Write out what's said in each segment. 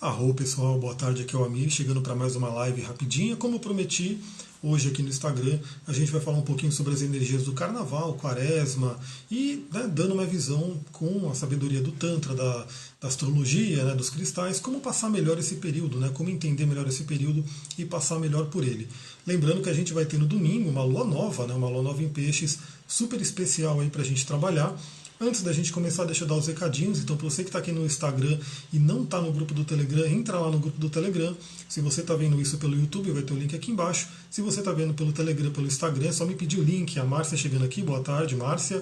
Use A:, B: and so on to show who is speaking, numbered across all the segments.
A: Arro pessoal, boa tarde, aqui é o Amir, chegando para mais uma live rapidinha. Como eu prometi, hoje aqui no Instagram a gente vai falar um pouquinho sobre as energias do Carnaval, Quaresma e dando uma visão com a sabedoria do Tantra, da astrologia, dos cristais, como passar melhor esse período, como entender melhor esse período e passar melhor por ele. Lembrando que a gente vai ter no domingo uma lua nova, uma lua nova em peixes, super especial aí para a gente trabalhar. Antes da gente começar, deixa eu dar os recadinhos. Então, para você que está aqui no Instagram e não está no grupo do Telegram, entra lá no grupo do Telegram. Se você está vendo isso pelo YouTube, vai ter o link aqui embaixo. Se você está vendo pelo Telegram, pelo Instagram, é só me pedir o link. A Márcia chegando aqui. Boa tarde, Márcia.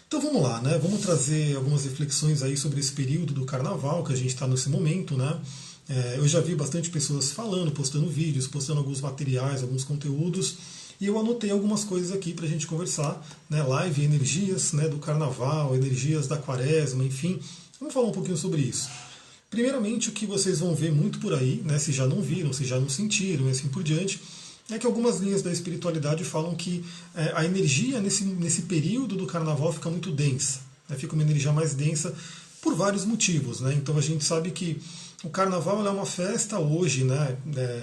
A: Então vamos lá, Vamos trazer algumas reflexões aí sobre esse período do Carnaval que a gente está nesse momento, Eu já vi bastante pessoas falando, postando vídeos, postando alguns materiais, alguns conteúdos. E eu anotei algumas coisas aqui para a gente conversar, live, energias do Carnaval, energias da Quaresma, enfim. Vamos falar um pouquinho sobre isso. Primeiramente, o que vocês vão ver muito por aí, se já não viram, se já não sentiram e assim por diante, é que algumas linhas da espiritualidade falam que a energia nesse período do Carnaval fica muito densa, fica uma energia mais densa por vários motivos. Então a gente sabe que o Carnaval é uma festa hoje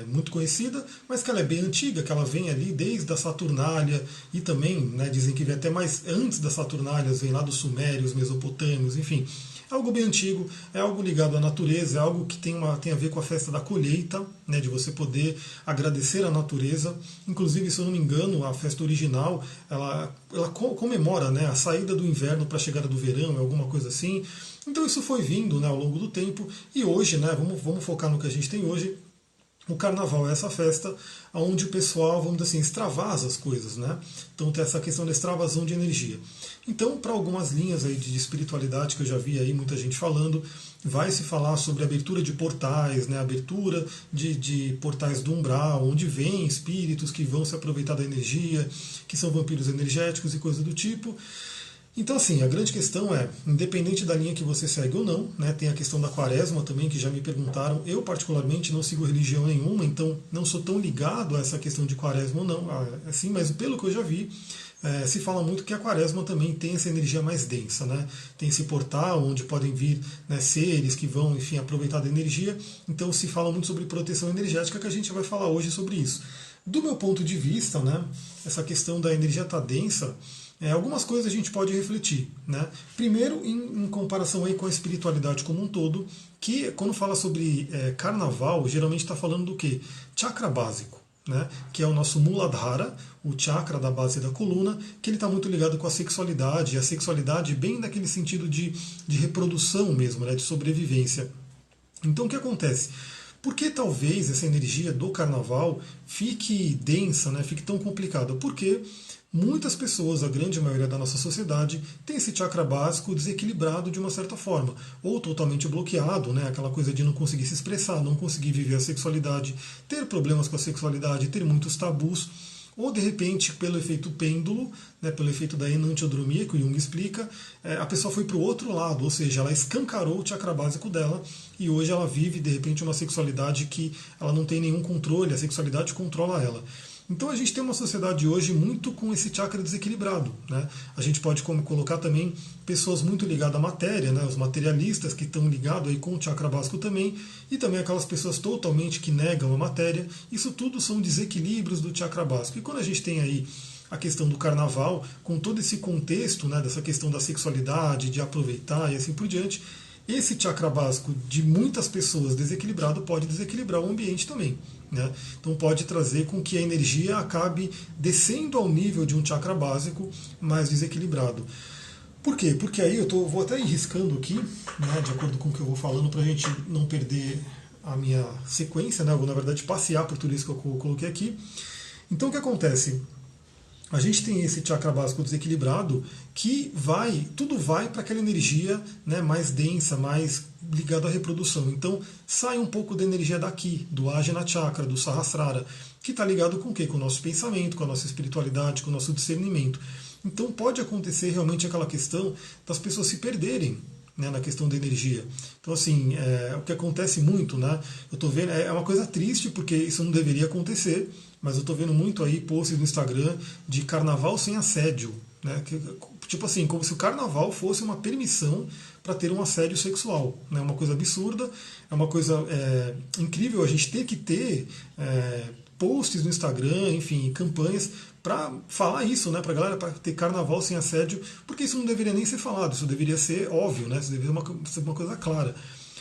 A: muito conhecida, mas que ela é bem antiga, que ela vem ali desde a Saturnália e também dizem que vem até mais antes das Saturnálias, vem lá dos Sumérios, Mesopotâmios, enfim. É algo bem antigo, é algo ligado à natureza, é algo que tem a ver com a festa da colheita, de você poder agradecer à natureza. Inclusive, se eu não me engano, a festa original, ela comemora a saída do inverno para a chegada do verão, alguma coisa assim. Então isso foi vindo ao longo do tempo, e hoje, vamos focar no que a gente tem hoje. O Carnaval é essa festa onde o pessoal, vamos dizer assim, extravasa as coisas, Então tem essa questão da extravasão de energia. Então, para algumas linhas aí de espiritualidade que eu já vi aí muita gente falando, vai se falar sobre abertura de portais, abertura de portais do umbral, onde vêm espíritos que vão se aproveitar da energia, que são vampiros energéticos e coisa do tipo. Então, assim, a grande questão é, independente da linha que você segue ou não, tem a questão da Quaresma também, que já me perguntaram. Eu, particularmente, não sigo religião nenhuma, então não sou tão ligado a essa questão de Quaresma ou não, assim, mas pelo que eu já vi, se fala muito que a Quaresma também tem essa energia mais densa, Tem esse portal onde podem vir seres que vão, enfim, aproveitar da energia. Então se fala muito sobre proteção energética, que a gente vai falar hoje sobre isso. Do meu ponto de vista, essa questão da energia estar densa, algumas coisas a gente pode refletir. Primeiro, em comparação aí com a espiritualidade como um todo, que quando fala sobre carnaval, geralmente está falando do quê? Chakra básico. Que é o nosso Muladhara, o chakra da base da coluna, que ele está muito ligado com a sexualidade, e a sexualidade bem naquele sentido de reprodução mesmo, de sobrevivência. Então o que acontece? Por que talvez essa energia do carnaval fique densa, fique tão complicada? Porque muitas pessoas, a grande maioria da nossa sociedade, tem esse chakra básico desequilibrado de uma certa forma, ou totalmente bloqueado, aquela coisa de não conseguir se expressar, não conseguir viver a sexualidade, ter problemas com a sexualidade, ter muitos tabus, ou de repente, pelo efeito pêndulo, pelo efeito da enantiodromia, que o Jung explica, a pessoa foi para o outro lado, ou seja, ela escancarou o chakra básico dela e hoje ela vive, de repente, uma sexualidade que ela não tem nenhum controle, a sexualidade controla ela. Então a gente tem uma sociedade hoje muito com esse chakra desequilibrado. A gente pode colocar também pessoas muito ligadas à matéria, os materialistas que estão ligados aí com o chakra básico também, e também aquelas pessoas totalmente que negam a matéria. Isso tudo são desequilíbrios do chakra básico. E quando a gente tem aí a questão do carnaval, com todo esse contexto dessa questão da sexualidade, de aproveitar e assim por diante, esse chakra básico de muitas pessoas desequilibrado pode desequilibrar o ambiente também. Então pode trazer com que a energia acabe descendo ao nível de um chakra básico mais desequilibrado. Por quê? Porque aí vou até ir riscando aqui, de acordo com o que eu vou falando, para a gente não perder a minha sequência, eu vou na verdade passear por tudo isso que eu coloquei aqui. Então o que acontece? A gente tem esse chakra básico desequilibrado que tudo vai para aquela energia mais densa, mais ligada à reprodução. Então sai um pouco da energia daqui, do Ajna Chakra, do Sahasrara, que está ligado com o quê? Com o nosso pensamento, com a nossa espiritualidade, com o nosso discernimento. Então pode acontecer realmente aquela questão das pessoas se perderem na questão da energia. Então, assim, o que acontece muito, eu estou vendo, é uma coisa triste, porque isso não deveria acontecer, mas eu estou vendo muito aí posts no Instagram de carnaval sem assédio. né? Tipo assim, como se o carnaval fosse uma permissão para ter um assédio sexual. É, né? Uma coisa absurda, é uma coisa incrível a gente ter que ter posts no Instagram, enfim, campanhas para falar isso, né, para a galera, para ter carnaval sem assédio, porque isso não deveria nem ser falado, isso deveria ser óbvio, né, isso deveria ser uma coisa clara.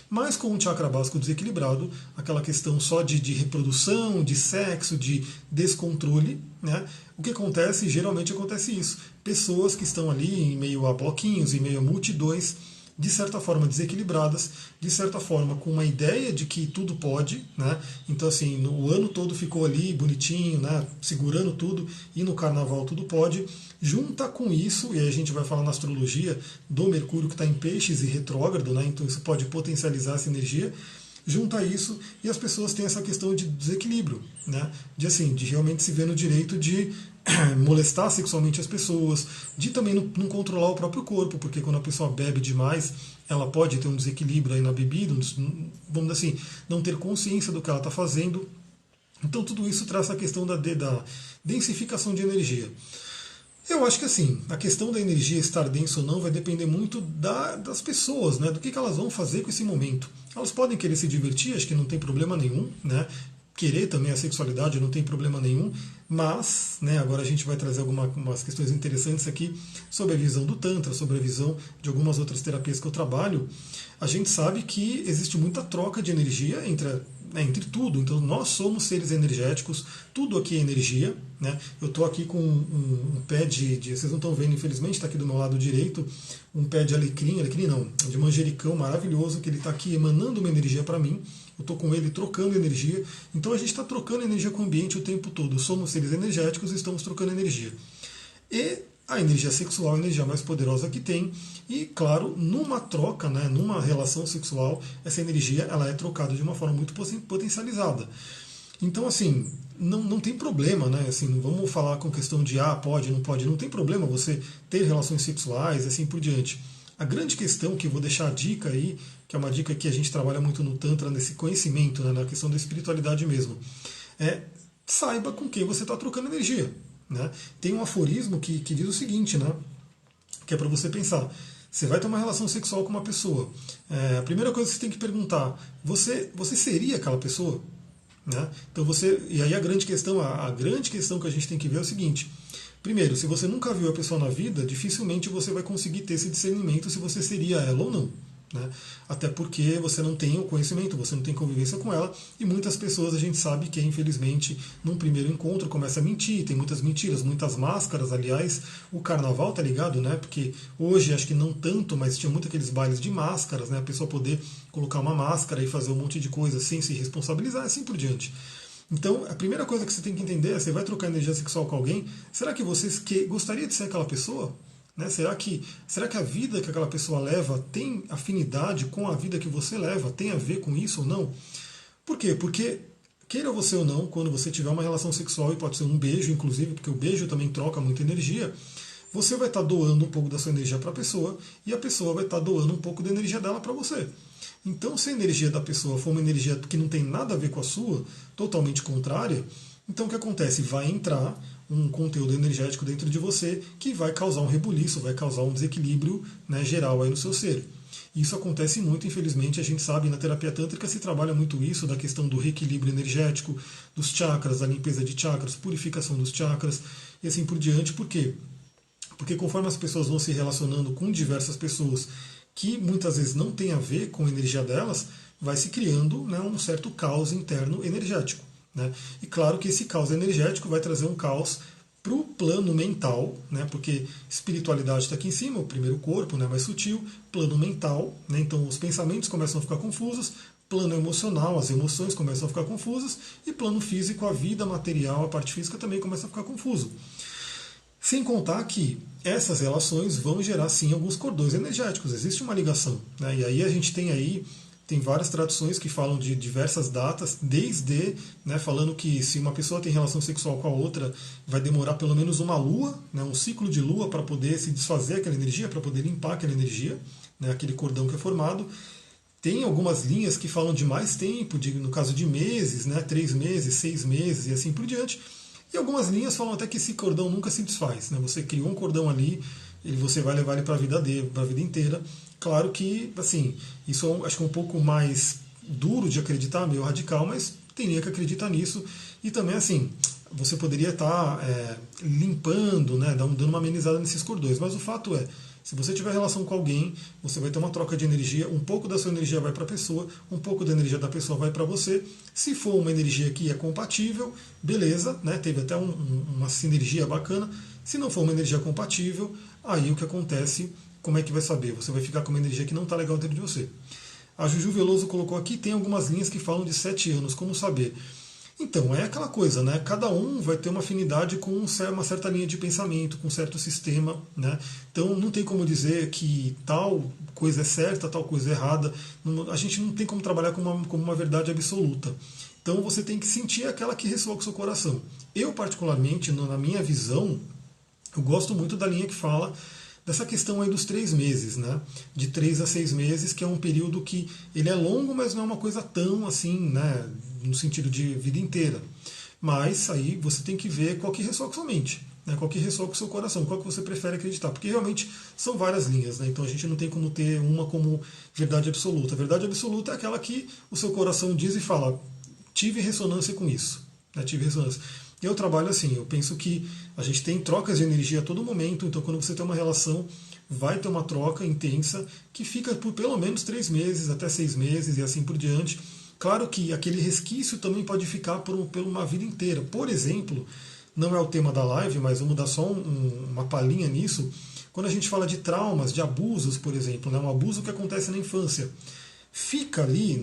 A: Mas com um chakra básico desequilibrado, aquela questão só de reprodução, de sexo, de descontrole, né? O que acontece? Geralmente acontece isso. Pessoas que estão ali em meio a bloquinhos, em meio a multidões, de certa forma desequilibradas, de certa forma com uma ideia de que tudo pode, né? Então assim, o ano todo ficou ali bonitinho, né? Segurando tudo, e no carnaval tudo pode. Junta com isso, e aí a gente vai falar na astrologia do Mercúrio que está em peixes e retrógrado, né? Então isso pode potencializar essa energia. Junta isso e as pessoas têm essa questão de desequilíbrio, né? De assim, de realmente se ver no direito de molestar sexualmente as pessoas, de também não controlar o próprio corpo, porque quando a pessoa bebe demais, ela pode ter um desequilíbrio aí na bebida, vamos dizer assim, não ter consciência do que ela está fazendo. Então tudo isso traz a questão da densificação de energia. Eu acho que assim, a questão da energia estar densa ou não vai depender muito das pessoas, né? Do que elas vão fazer com esse momento. Elas podem querer se divertir, acho que não tem problema nenhum, né? Querer também a sexualidade não tem problema nenhum, mas, né, agora a gente vai trazer algumas questões interessantes aqui sobre a visão do Tantra, sobre a visão de algumas outras terapias que eu trabalho. A gente sabe que existe muita troca de energia entre tudo. Então nós somos seres energéticos, tudo aqui é energia, né? Eu estou aqui com um pé vocês não estão vendo, infelizmente, está aqui do meu lado direito, um pé de alecrim não, de manjericão maravilhoso, que ele está aqui emanando uma energia para mim. Eu estou com ele trocando energia. Então a gente está trocando energia com o ambiente o tempo todo. Somos seres energéticos e estamos trocando energia. E a energia sexual é a energia mais poderosa que tem. E, claro, numa troca, né, numa relação sexual, essa energia ela é trocada de uma forma muito potencializada. Então, assim, não tem problema, né? Assim, não vamos falar com questão de pode, não pode. Não tem problema você ter relações sexuais e assim por diante. A grande questão, que eu vou deixar a dica aí, que é uma dica que a gente trabalha muito no Tantra, nesse conhecimento, né, na questão da espiritualidade mesmo, saiba com quem você está trocando energia. Né? Tem um aforismo que diz o seguinte, né, que é para você pensar. Você vai ter uma relação sexual com uma pessoa. A primeira coisa que você tem que perguntar, você seria aquela pessoa? Né? Então e aí a grande questão que a gente tem que ver é o seguinte. Primeiro, se você nunca viu a pessoa na vida, dificilmente você vai conseguir ter esse discernimento se você seria ela ou não. Né? Até porque você não tem o conhecimento, você não tem convivência com ela, e muitas pessoas a gente sabe que, infelizmente, num primeiro encontro começa a mentir, tem muitas mentiras, muitas máscaras. Aliás, o carnaval, tá ligado, né? Porque hoje acho que não tanto, mas tinha muito aqueles bailes de máscaras, né? A pessoa poder colocar uma máscara e fazer um monte de coisa sem se responsabilizar, assim por diante. Então, a primeira coisa que você tem que entender é: você vai trocar energia sexual com alguém, será que você gostaria de ser aquela pessoa? Né? Será que a vida que aquela pessoa leva tem afinidade com a vida que você leva? Tem a ver com isso ou não? Por quê? Porque, queira você ou não, quando você tiver uma relação sexual, e pode ser um beijo, inclusive, porque o beijo também troca muita energia, você vai estar doando um pouco da sua energia para a pessoa, e a pessoa vai estar doando um pouco da energia dela para você. Então, se a energia da pessoa for uma energia que não tem nada a ver com a sua, totalmente contrária, então o que acontece? Vai entrar um conteúdo energético dentro de você que vai causar um rebuliço, vai causar um desequilíbrio, né, geral aí no seu ser. Isso acontece muito, infelizmente, a gente sabe, na terapia tântrica se trabalha muito isso, da questão do reequilíbrio energético, dos chakras, a limpeza de chakras, purificação dos chakras, e assim por diante. Por quê? Porque conforme as pessoas vão se relacionando com diversas pessoas que muitas vezes não tem a ver com a energia delas, vai se criando, né, um certo caos interno energético. Né? E claro que esse caos energético vai trazer um caos para o plano mental, né? Porque espiritualidade está aqui em cima, o primeiro corpo, né, mais sutil, plano mental, né? Então os pensamentos começam a ficar confusos, plano emocional, as emoções começam a ficar confusas, e plano físico, a vida material, a parte física também começa a ficar confuso. Sem contar que essas relações vão gerar sim alguns cordões energéticos, existe uma ligação. Né? E aí a gente tem várias tradições que falam de diversas datas, desde, né, falando que se uma pessoa tem relação sexual com a outra, vai demorar pelo menos uma lua, né, um ciclo de lua para poder se desfazer aquela energia, para poder limpar aquela energia, né, aquele cordão que é formado. Tem algumas linhas que falam de mais tempo, no caso de meses, né, 3 meses, 6 meses e assim por diante. E algumas linhas falam até que esse cordão nunca se desfaz, né? Você criou um cordão ali, você vai levar ele para a vida dele, para a vida inteira. Claro que, assim, isso acho que é um pouco mais duro de acreditar, meio radical, mas tem linha que acredita nisso. E também, assim, você poderia estar limpando, né, dando uma amenizada nesses cordões. Mas o fato é, se você tiver relação com alguém, você vai ter uma troca de energia, um pouco da sua energia vai para a pessoa, um pouco da energia da pessoa vai para você. Se for uma energia que é compatível, beleza, né, teve até uma sinergia bacana. Se não for uma energia compatível, aí o que acontece, como é que vai saber? Você vai ficar com uma energia que não está legal dentro de você. A Juju Veloso colocou aqui, tem algumas linhas que falam de 7 anos, como saber? Então, é aquela coisa, né? Cada um vai ter uma afinidade com uma certa linha de pensamento, com um certo sistema, né? Então, não tem como dizer que tal coisa é certa, tal coisa é errada. A gente não tem como trabalhar como uma verdade absoluta. Então, você tem que sentir aquela que ressoa com o seu coração. Eu, particularmente, na minha visão, eu gosto muito da linha que fala dessa questão aí dos 3 meses, né? De 3 a 6 meses, que é um período que ele é longo, mas não é uma coisa tão assim, né? No sentido de vida inteira. Mas aí você tem que ver qual que ressoa com sua mente, né? Qual que ressoa com o seu coração, qual que você prefere acreditar. Porque realmente são várias linhas, né? Então a gente não tem como ter uma como verdade absoluta. A verdade absoluta é aquela que o seu coração diz e fala, tive ressonância com isso, né? Tive ressonância. Eu trabalho assim, eu penso que a gente tem trocas de energia a todo momento, então quando você tem uma relação, vai ter uma troca intensa que fica por pelo menos 3 meses, até 6 meses e assim por diante. Claro que aquele resquício também pode ficar por uma vida inteira. Por exemplo, não é o tema da live, mas vamos dar só uma palhinha nisso. Quando a gente fala de traumas, de abusos, por exemplo, né, um abuso que acontece na infância, fica ali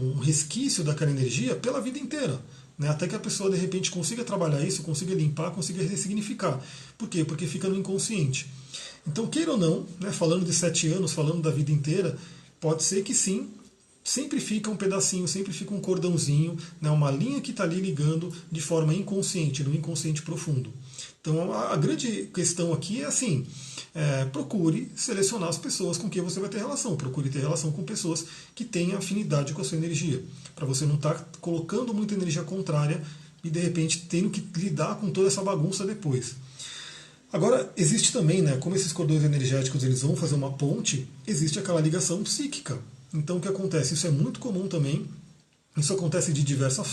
A: um resquício daquela energia pela vida inteira. Né, até que a pessoa de repente consiga trabalhar isso, consiga limpar, consiga ressignificar. Por quê? Porque fica no inconsciente. Então, queira ou não, né, falando de 7 anos, falando da vida inteira, pode ser que sim, sempre fica um pedacinho, sempre fica um cordãozinho, né, uma linha que está ali ligando de forma inconsciente, no inconsciente profundo. Então, a grande questão aqui é assim, procure selecionar as pessoas com quem você vai ter relação. Procure ter relação com pessoas que tenham afinidade com a sua energia, para você não estar colocando muita energia contrária e de repente tendo que lidar com toda essa bagunça depois. Agora, existe também, né, como esses cordões energéticos eles vão fazer uma ponte, existe aquela ligação psíquica. Então, o que acontece? Isso é muito comum também. Isso acontece de diversas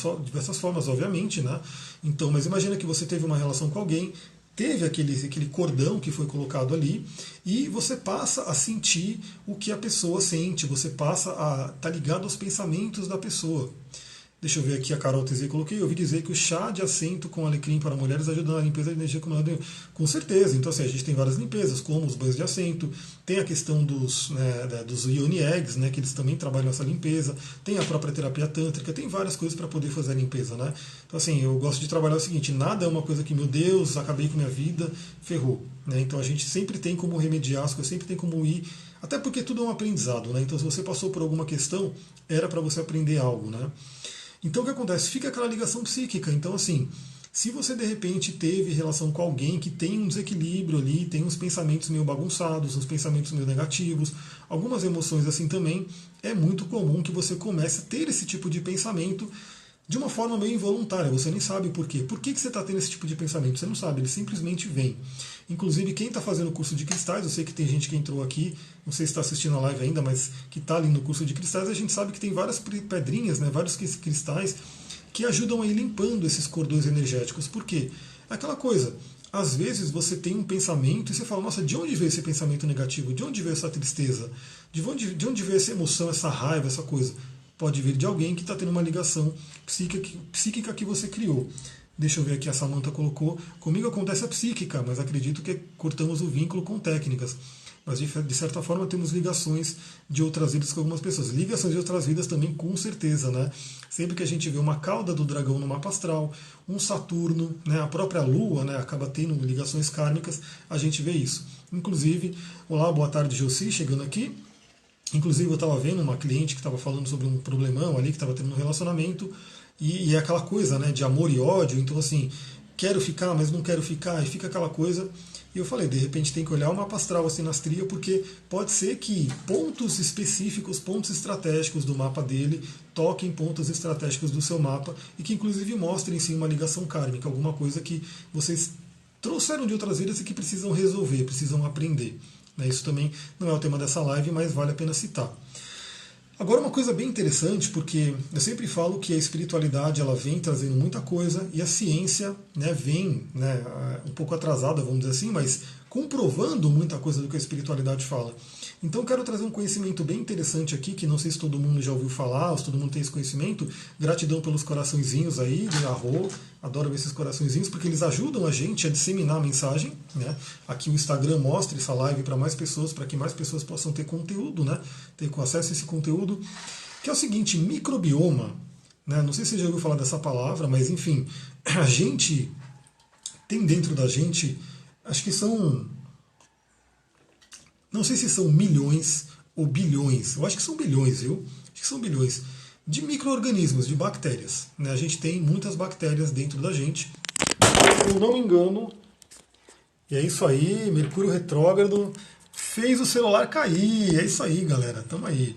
A: formas, obviamente, né? Então, mas imagina que você teve uma relação com alguém, teve aquele cordão que foi colocado ali, e você passa a sentir o que a pessoa sente, você passa a estar ligado aos pensamentos da pessoa. Deixa eu ver aqui, a Carol TZ coloquei, eu ouvi dizer que o chá de assento com alecrim para mulheres ajuda na limpeza de energia com certeza. Então, assim, a gente tem várias limpezas, como os banhos de assento, tem a questão dos yoni eggs, né, que eles também trabalham essa limpeza, tem a própria terapia tântrica, tem várias coisas para poder fazer a limpeza, né? Então, assim, eu gosto de trabalhar o seguinte, nada é uma coisa que, meu Deus, acabei com minha vida, ferrou, né? Então, a gente sempre tem como remediar as coisas, sempre tem como ir, até porque tudo é um aprendizado, né? Então, se você passou por alguma questão, era para você aprender algo, né? Então o que acontece? Fica aquela ligação psíquica. Então, assim, se você de repente teve relação com alguém que tem um desequilíbrio ali, tem uns pensamentos meio bagunçados, uns pensamentos meio negativos, algumas emoções assim também, é muito comum que você comece a ter esse tipo de pensamento de uma forma meio involuntária, você nem sabe por quê. Por que você está tendo esse tipo de pensamento? Você não sabe, ele simplesmente vem. Inclusive, quem está fazendo o curso de cristais, eu sei que tem gente que entrou aqui, não sei se está assistindo a live ainda, mas que está ali no curso de cristais, a gente sabe que tem várias pedrinhas, né, vários cristais que ajudam a ir limpando esses cordões energéticos. Por quê? É aquela coisa, às vezes você tem um pensamento e você fala, nossa, de onde veio esse pensamento negativo? De onde veio essa tristeza? De onde veio essa emoção, essa raiva, essa coisa? Pode vir de alguém que está tendo uma ligação psíquica que você criou. Deixa eu ver aqui, a Samantha colocou. Comigo acontece a psíquica, mas acredito que cortamos o vínculo com técnicas. Mas de certa forma temos ligações de outras vidas com algumas pessoas. Ligações de outras vidas também, com certeza, né? Sempre que a gente vê uma cauda do dragão no mapa astral, um Saturno, né, a própria Lua, né, acaba tendo ligações kármicas, a gente vê isso. Inclusive, olá, boa tarde, Josi, chegando aqui. Inclusive, eu estava vendo uma cliente que estava falando sobre um problemão ali, que estava tendo um relacionamento, e é aquela coisa, né, de amor e ódio. Então, assim, quero ficar, mas não quero ficar, e fica aquela coisa. E eu falei, de repente tem que olhar o mapa astral, a sinastria, porque pode ser que pontos específicos, pontos estratégicos do mapa dele toquem pontos estratégicos do seu mapa e que inclusive mostrem sim uma ligação kármica, alguma coisa que vocês trouxeram de outras vidas e que precisam resolver, precisam aprender. Isso também não é o tema dessa live, mas vale a pena citar. Agora uma coisa bem interessante, porque eu sempre falo que a espiritualidade ela vem trazendo muita coisa e a ciência vem um pouco atrasada, vamos dizer assim, mas comprovando muita coisa do que a espiritualidade fala. Então eu quero trazer um conhecimento bem interessante aqui, que não sei se todo mundo já ouviu falar, ou se todo mundo tem esse conhecimento. Gratidão pelos coraçõezinhos aí, de arro, adoro ver esses coraçõezinhos, porque eles ajudam a gente a disseminar a mensagem. Aqui o Instagram mostra essa live para mais pessoas, para que mais pessoas possam ter conteúdo, ter acesso a esse conteúdo, que é o seguinte, microbioma, não sei se você já ouviu falar dessa palavra, mas enfim, a gente tem dentro da gente, acho que são, não sei se são milhões ou bilhões, eu acho que são bilhões, viu? Acho que são bilhões de micro-organismos, de bactérias. A gente tem muitas bactérias dentro da gente. Se eu não me engano, e é isso aí, Mercúrio retrógrado fez o celular cair. É isso aí, galera, tamo aí.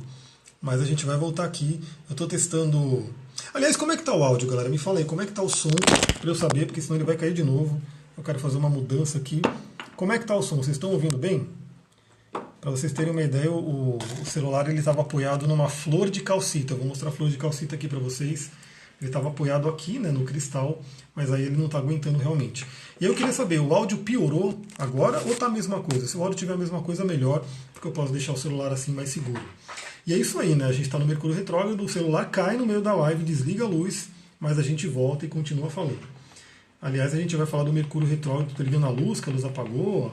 A: Mas a gente vai voltar aqui. Eu estou testando. Aliás, como é que tá o áudio, galera? Me fala aí, como é que tá o som, para eu saber, porque senão ele vai cair de novo. Eu quero fazer uma mudança aqui. Como é que tá o som? Vocês estão ouvindo bem? Para vocês terem uma ideia, o celular ele estava apoiado numa flor de calcita. Eu vou mostrar a flor de calcita aqui para vocês. Ele estava apoiado aqui, no cristal, mas aí ele não está aguentando realmente. E eu queria saber, o áudio piorou agora ou está a mesma coisa? Se o áudio tiver a mesma coisa, melhor, porque eu posso deixar o celular assim mais seguro. E é isso aí, A gente está no Mercúrio retrógrado, o celular cai no meio da live, desliga a luz, mas a gente volta e continua falando. Aliás, a gente vai falar do Mercúrio retrógrado, estou ligando a luz, que a luz apagou.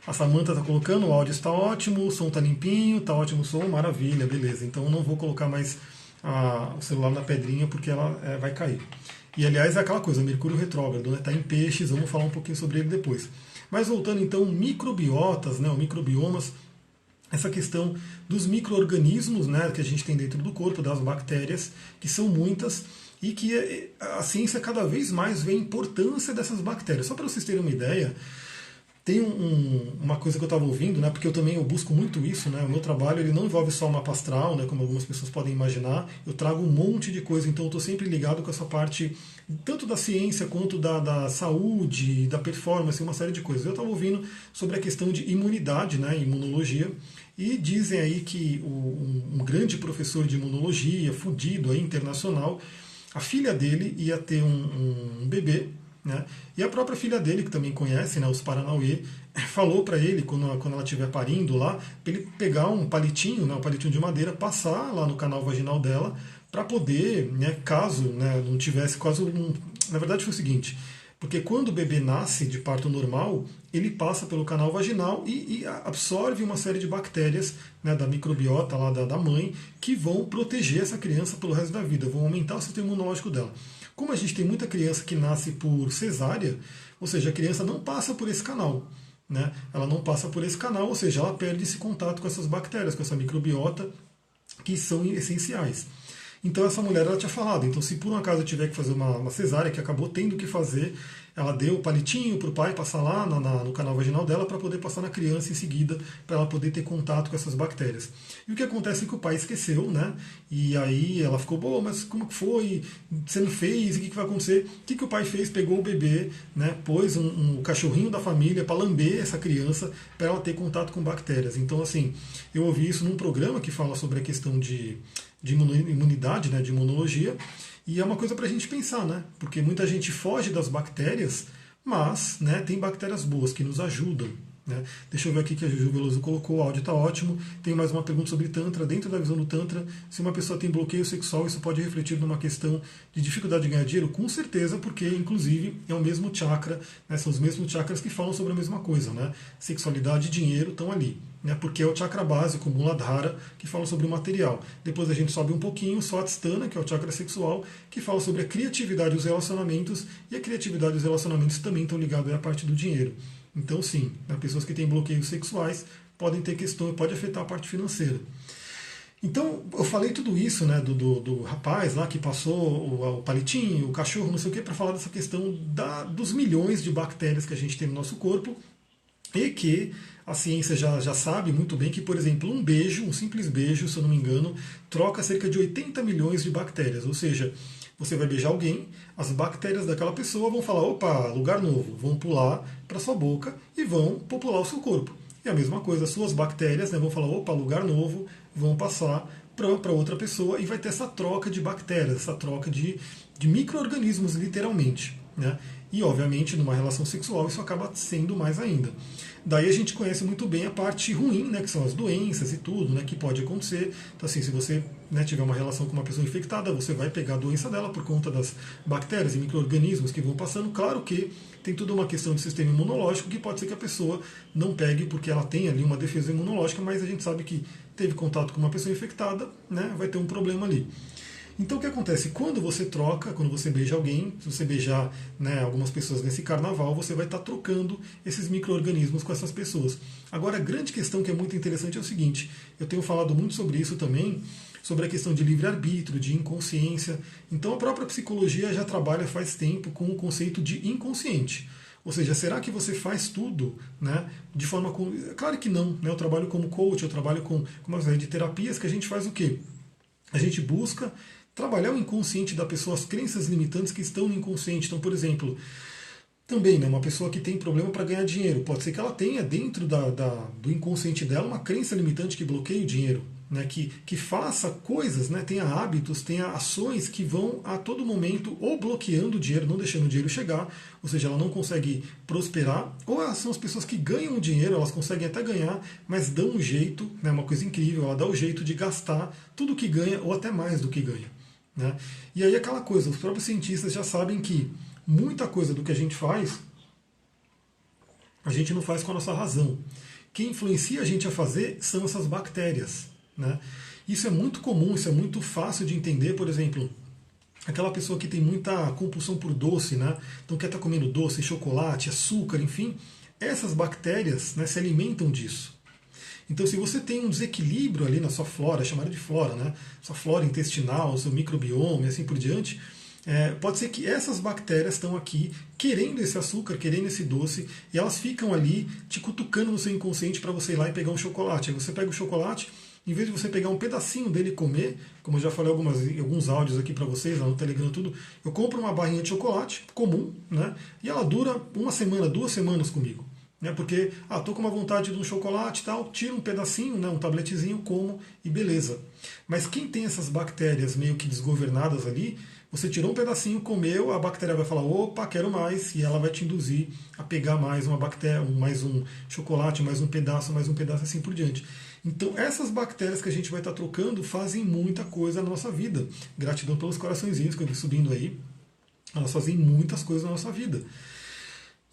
A: A Samantha está colocando, o áudio está ótimo, o som está limpinho, está ótimo o som, maravilha, beleza. Então eu não vou colocar mais o celular na pedrinha porque ela vai cair. E aliás é aquela coisa, Mercúrio retrógrado, está em peixes, vamos falar um pouquinho sobre ele depois. Mas voltando então, microbiotas, ou microbiomas, essa questão dos micro-organismos que a gente tem dentro do corpo, das bactérias, que são muitas, e que a ciência cada vez mais vê a importância dessas bactérias. Só para vocês terem uma ideia, tem uma coisa que eu estava ouvindo, porque eu busco muito isso, o meu trabalho ele não envolve só o mapa astral, como algumas pessoas podem imaginar, eu trago um monte de coisa, então eu estou sempre ligado com essa parte, tanto da ciência quanto da saúde, da performance, uma série de coisas. Eu estava ouvindo sobre a questão de imunidade, imunologia, e dizem aí que um grande professor de imunologia, fudido aí, internacional, a filha dele ia ter um bebê, e a própria filha dele, que também conhece, os Paranauê, falou para ele, quando ela estiver parindo lá, para ele pegar um palitinho, um palitinho de madeira, passar lá no canal vaginal dela, para poder, caso não tivesse, na verdade foi o seguinte, porque quando o bebê nasce de parto normal, ele passa pelo canal vaginal e absorve uma série de bactérias da microbiota lá da mãe, que vão proteger essa criança pelo resto da vida, vão aumentar o sistema imunológico dela. Como a gente tem muita criança que nasce por cesárea, ou seja, a criança não passa por esse canal. Ela não passa por esse canal, ou seja, ela perde esse contato com essas bactérias, com essa microbiota, que são essenciais. Então essa mulher ela tinha falado, então se por um acaso eu tiver que fazer uma cesárea, que acabou tendo que fazer, ela deu o palitinho para o pai passar lá no canal vaginal dela para poder passar na criança em seguida, para ela poder ter contato com essas bactérias. E o que acontece é que o pai esqueceu, e aí ela ficou, bom, mas como que foi? Você não fez? E o que vai acontecer? O que o pai fez? Pegou o bebê, pôs um cachorrinho da família para lamber essa criança, para ela ter contato com bactérias. Então assim, eu ouvi isso num programa que fala sobre a questão de imunidade, de imunologia, e é uma coisa para a gente pensar, porque muita gente foge das bactérias, mas tem bactérias boas que nos ajudam. Deixa eu ver aqui que a Juju Veloso colocou, o áudio está ótimo. Tem mais uma pergunta sobre Tantra. Dentro da visão do Tantra, se uma pessoa tem bloqueio sexual, isso pode refletir numa questão de dificuldade de ganhar dinheiro? Com certeza, porque inclusive é o mesmo chakra, são os mesmos chakras que falam sobre a mesma coisa. Sexualidade e dinheiro estão ali. Porque é o chakra básico, o Muladhara, que fala sobre o material. Depois a gente sobe um pouquinho, o Swadhisthana, que é o chakra sexual, que fala sobre a criatividade e os relacionamentos, e a criatividade e os relacionamentos também estão ligados à parte do dinheiro. Então sim, pessoas que têm bloqueios sexuais podem ter questão, pode afetar a parte financeira. Então, eu falei tudo isso, né, do rapaz lá que passou o palitinho, o cachorro, não sei o que, para falar dessa questão dos milhões de bactérias que a gente tem no nosso corpo e que a ciência já sabe muito bem que, por exemplo, um beijo, um simples beijo, se eu não me engano, troca cerca de 80 milhões de bactérias. Ou seja, você vai beijar alguém, as bactérias daquela pessoa vão falar, opa, lugar novo, vão pular para sua boca e vão popular o seu corpo. E a mesma coisa, as suas bactérias, né, vão falar, opa, lugar novo, vão passar para outra pessoa e vai ter essa troca de bactérias, essa troca de micro-organismos, literalmente. Né? E, obviamente, numa relação sexual, isso acaba sendo mais ainda. Daí a gente conhece muito bem a parte ruim, né, que são as doenças e tudo, né, que pode acontecer. Então, assim, se você, né, tiver uma relação com uma pessoa infectada, você vai pegar a doença dela por conta das bactérias e micro-organismos que vão passando. Claro que tem toda uma questão de sistema imunológico que pode ser que a pessoa não pegue porque ela tem ali uma defesa imunológica, mas a gente sabe que teve contato com uma pessoa infectada, né, vai ter um problema ali. Então o que acontece? Quando você troca, quando você beija alguém, se você beijar, né, algumas pessoas nesse carnaval, você vai estar trocando esses micro-organismos com essas pessoas. Agora a grande questão que é muito interessante é o seguinte, eu tenho falado muito sobre isso também, sobre a questão de livre-arbítrio, de inconsciência. Então a própria psicologia já trabalha faz tempo com o conceito de inconsciente. Ou seja, será que você faz tudo, né, de forma... Claro que não. Né? Eu trabalho como coach, eu trabalho com uma série de terapias que a gente faz o quê? A gente busca trabalhar o inconsciente da pessoa, as crenças limitantes que estão no inconsciente. Então, por exemplo, também, né, uma pessoa que tem problema para ganhar dinheiro, pode ser que ela tenha dentro do inconsciente dela uma crença limitante que bloqueie o dinheiro, né, que faça coisas, né, tenha hábitos, tenha ações que vão a todo momento ou bloqueando o dinheiro, não deixando o dinheiro chegar, ou seja, ela não consegue prosperar, ou são as pessoas que ganham o dinheiro, elas conseguem até ganhar, mas dão um jeito, né, uma coisa incrível, ela dá o jeito de gastar tudo que ganha ou até mais do que ganha. Né? E aí aquela coisa, os próprios cientistas já sabem que muita coisa do que a gente não faz com a nossa razão. Quem influencia a gente a fazer são essas bactérias. Né? Isso é muito comum, isso é muito fácil de entender, por exemplo, aquela pessoa que tem muita compulsão por doce, né? Então quer estar comendo doce, chocolate, açúcar, enfim, essas bactérias, né, se alimentam disso. Então, se você tem um desequilíbrio ali na sua flora, chamada de flora, né? Sua flora intestinal, seu microbioma e assim por diante, pode ser que essas bactérias estão aqui querendo esse açúcar, querendo esse doce, e elas ficam ali te cutucando no seu inconsciente para você ir lá e pegar um chocolate. Aí você pega o chocolate, em vez de você pegar um pedacinho dele e comer, como eu já falei alguns áudios aqui para vocês, lá no Telegram tudo, eu compro uma barrinha de chocolate comum, né? E ela dura uma semana, 2 semanas comigo. Né, porque, tô com uma vontade de um chocolate e tal, tiro um pedacinho, né, um tabletezinho, como e beleza. Mas quem tem essas bactérias meio que desgovernadas ali, você tirou um pedacinho, comeu, a bactéria vai falar, opa, quero mais, e ela vai te induzir a pegar mais uma bactéria, mais um chocolate, mais um pedaço, assim por diante. Então essas bactérias que a gente vai estar trocando fazem muita coisa na nossa vida. Gratidão pelos coraçõezinhos que eu vi subindo aí. Elas fazem muitas coisas na nossa vida.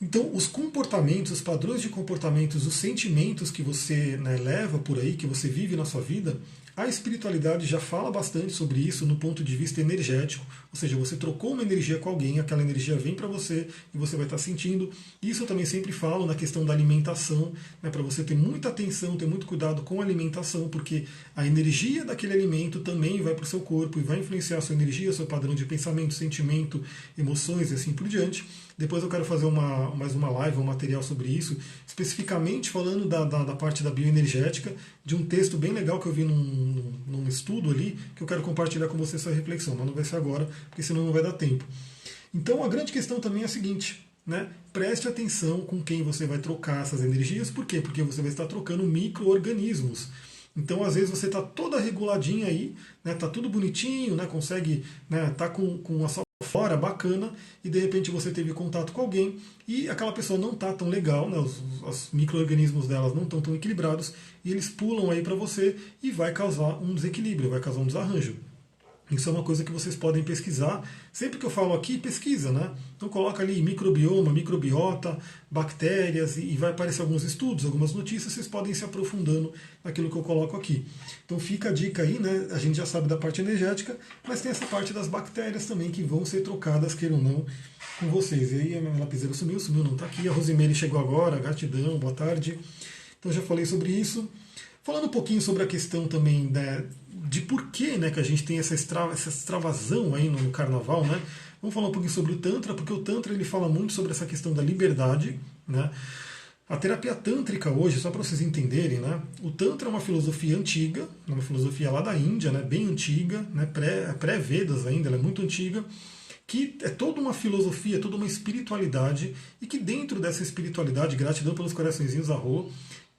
A: Então, os comportamentos, os padrões de comportamentos, os sentimentos que você, né, leva por aí, que você vive na sua vida, a espiritualidade já fala bastante sobre isso no ponto de vista energético, ou seja, você trocou uma energia com alguém, aquela energia vem para você e você vai estar sentindo. Isso eu também sempre falo na questão da alimentação, né, para você ter muita atenção, ter muito cuidado com a alimentação, porque a energia daquele alimento também vai para o seu corpo e vai influenciar a sua energia, seu padrão de pensamento, sentimento, emoções e assim por diante. Depois eu quero fazer mais uma live, um material sobre isso, especificamente falando da parte da bioenergética, de um texto bem legal que eu vi num estudo ali, que eu quero compartilhar com você essa reflexão, mas não vai ser agora, porque senão não vai dar tempo. Então a grande questão também é a seguinte, né? Preste atenção com quem você vai trocar essas energias, por quê? Porque você vai estar trocando micro-organismos. Então, às vezes, você está toda reguladinha aí, né, tá tudo bonitinho, né, consegue, né, tá com a sua fora bacana, e de repente você teve contato com alguém e aquela pessoa não está tão legal, né, os micro-organismos delas não estão tão equilibrados, e eles pulam aí para você e vai causar um desequilíbrio, vai causar um desarranjo. Isso é uma coisa que vocês podem pesquisar. Sempre que eu falo aqui, pesquisa, né? Então coloca ali microbioma, microbiota, bactérias, e vai aparecer alguns estudos, algumas notícias, vocês podem ir se aprofundando naquilo que eu coloco aqui. Então fica a dica aí, né? A gente já sabe da parte energética, mas tem essa parte das bactérias também que vão ser trocadas, queiram ou não, com vocês. E aí a minha lapiseira sumiu, não está aqui. A Rosemary chegou agora, gratidão, boa tarde. Então já falei sobre isso. Falando um pouquinho sobre a questão também, né, de por que, né, que a gente tem essa extravasão aí no carnaval, né? Vamos falar um pouquinho sobre o Tantra, porque o Tantra ele fala muito sobre essa questão da liberdade, né? A terapia tântrica hoje, só para vocês entenderem, né, o Tantra é uma filosofia antiga, uma filosofia lá da Índia, né, bem antiga, né, pré-Vedas ainda, ela é muito antiga, que é toda uma filosofia, toda uma espiritualidade, e que dentro dessa espiritualidade, gratidão pelos coraçõezinhos, Arro,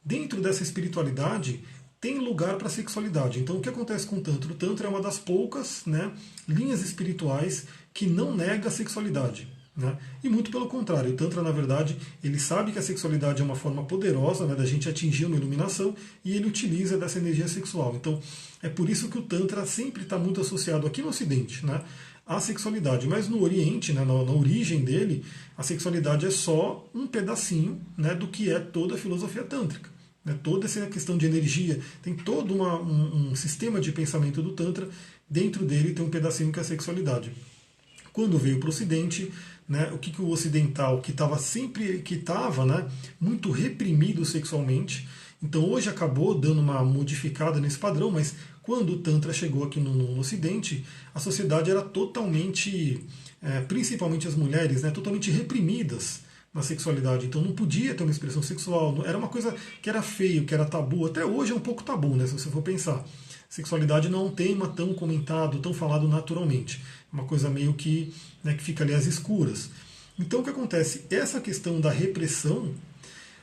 A: dentro dessa espiritualidade tem lugar para a sexualidade. Então o que acontece com o Tantra? O Tantra é uma das poucas, né, linhas espirituais que não nega a sexualidade. Né? E muito pelo contrário, o Tantra, na verdade, ele sabe que a sexualidade é uma forma poderosa, né, da gente atingir uma iluminação, e ele utiliza dessa energia sexual. Então é por isso que o Tantra sempre está muito associado aqui no Ocidente, né, à sexualidade. Mas no Oriente, né, na origem dele, a sexualidade é só um pedacinho, né, do que é toda a filosofia tântrica. Né? Toda essa questão de energia, tem todo um sistema de pensamento do Tantra, dentro dele tem um pedacinho que é a sexualidade. Quando veio para o Ocidente, né, o que o ocidental, que estava né, muito reprimido sexualmente, então hoje acabou dando uma modificada nesse padrão, mas quando o Tantra chegou aqui no Ocidente, a sociedade era totalmente, principalmente as mulheres, né, totalmente reprimidas na sexualidade, então não podia ter uma expressão sexual, era uma coisa que era feio, que era tabu, até hoje é um pouco tabu, né, se você for pensar. Sexualidade não é um tema tão comentado, tão falado naturalmente. É uma coisa meio que, né, que fica ali às escuras. Então o que acontece? Essa questão da repressão,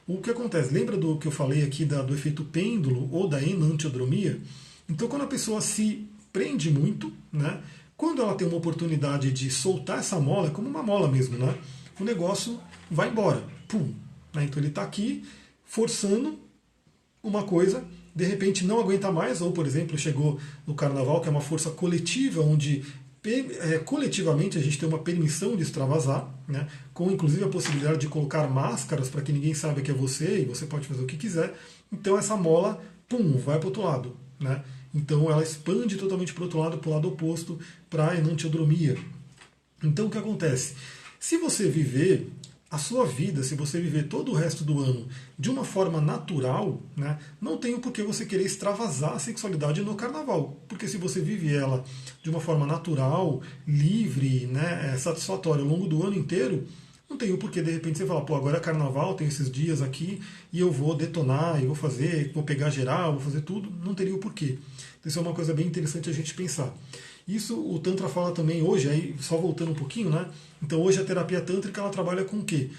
A: o que acontece? Lembra do que eu falei aqui do efeito pêndulo ou da enantiodromia? Então quando a pessoa se prende muito, né, quando ela tem uma oportunidade de soltar essa mola, é como uma mola mesmo, né, o negócio vai embora. Pum, né, então ele está aqui forçando uma coisa, de repente não aguenta mais, ou por exemplo chegou no carnaval, que é uma força coletiva, onde coletivamente a gente tem uma permissão de extravasar, né, com inclusive a possibilidade de colocar máscaras para que ninguém saiba que é você, e você pode fazer o que quiser. Então essa mola, pum, vai para o outro lado. Né? Então ela expande totalmente para o outro lado, para o lado oposto, para a enantiodromia. Então o que acontece? Se você viver a sua vida, se você viver todo o resto do ano de uma forma natural, né, não tem o porquê você querer extravasar a sexualidade no carnaval. Porque se você vive ela de uma forma natural, livre, né, satisfatória ao longo do ano inteiro, não tem o porquê de repente você falar, pô, agora é carnaval, tem esses dias aqui e eu vou detonar, eu vou fazer, vou pegar geral, vou fazer tudo. Não teria o porquê. Então, isso é uma coisa bem interessante a gente pensar. Isso o Tantra fala também hoje, aí só voltando um pouquinho, né? Então hoje a terapia tântrica ela trabalha com o quê?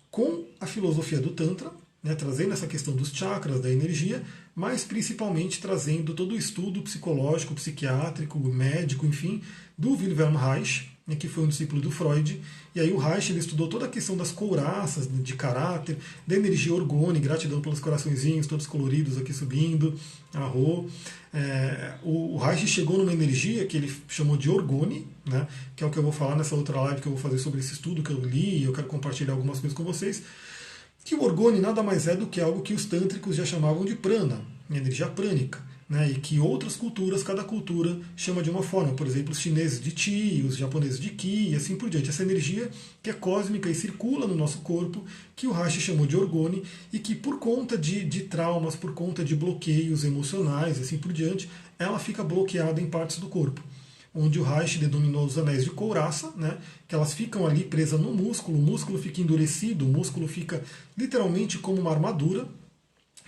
A: Com a filosofia do Tantra, né, trazendo essa questão dos chakras, da energia, mas principalmente trazendo todo o estudo psicológico, psiquiátrico, médico, enfim, do Wilhelm Reich, né, que foi um discípulo do Freud. E aí o Reich ele estudou toda a questão das couraças de caráter, da energia orgone, gratidão pelos coraçõezinhos, todos coloridos aqui subindo, arro. O Reich chegou numa energia que ele chamou de orgone, né, que é o que eu vou falar nessa outra live que eu vou fazer sobre esse estudo que eu li, e eu quero compartilhar algumas coisas com vocês, que o orgone nada mais é do que algo que os tântricos já chamavam de prana, energia prânica, né, e que outras culturas, cada cultura chama de uma forma, por exemplo, os chineses de Qi, os japoneses de Qi e assim por diante. Essa energia que é cósmica e circula no nosso corpo, que o Reich chamou de orgone, e que por conta de traumas, por conta de bloqueios emocionais e assim por diante, ela fica bloqueada em partes do corpo. Onde o Reich denominou os anéis de couraça, né, que elas ficam ali presas no músculo, o músculo fica endurecido, o músculo fica literalmente como uma armadura.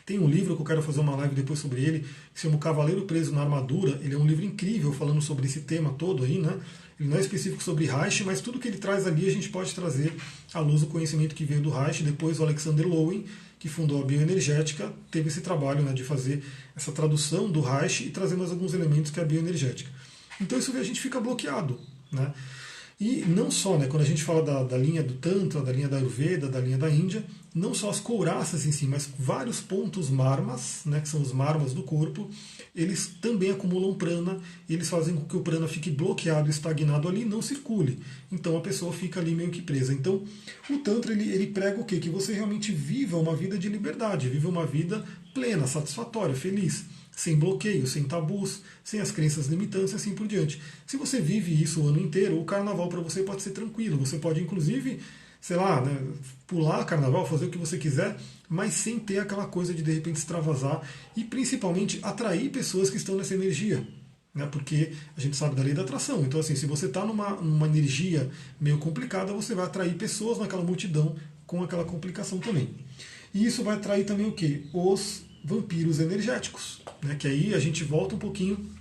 A: Tem um livro que eu quero fazer uma live depois sobre ele, que se chama O Cavaleiro Preso na Armadura. Ele é um livro incrível falando sobre esse tema todo aí, né? Ele não é específico sobre Reich, mas tudo que ele traz ali a gente pode trazer à luz do conhecimento que veio do Reich. Depois o Alexander Lowen, que fundou a bioenergética, teve esse trabalho, né, de fazer essa tradução do Reich e trazer mais alguns elementos que é a bioenergética. Então isso a gente fica bloqueado, né? E não só, né, quando a gente fala da linha do Tantra, da linha da Ayurveda, da linha da Índia, não só as couraças em si, mas vários pontos marmas, né, que são os marmas do corpo, eles também acumulam prana, e eles fazem com que o prana fique bloqueado, estagnado ali, não circule. Então a pessoa fica ali meio que presa. Então o Tantra ele prega o quê? Que você realmente viva uma vida de liberdade, viva uma vida plena, satisfatória, feliz, sem bloqueio, sem tabus, sem as crenças limitantes e assim por diante. Se você vive isso o ano inteiro, o carnaval para você pode ser tranquilo. Você pode, inclusive, sei lá, né, pular carnaval, fazer o que você quiser, mas sem ter aquela coisa de repente extravasar e principalmente atrair pessoas que estão nessa energia. Né, porque a gente sabe da lei da atração. Então, assim, se você está numa energia meio complicada, você vai atrair pessoas naquela multidão com aquela complicação também. E isso vai atrair também o quê? Os vampiros energéticos. Né, que aí a gente volta um pouquinho.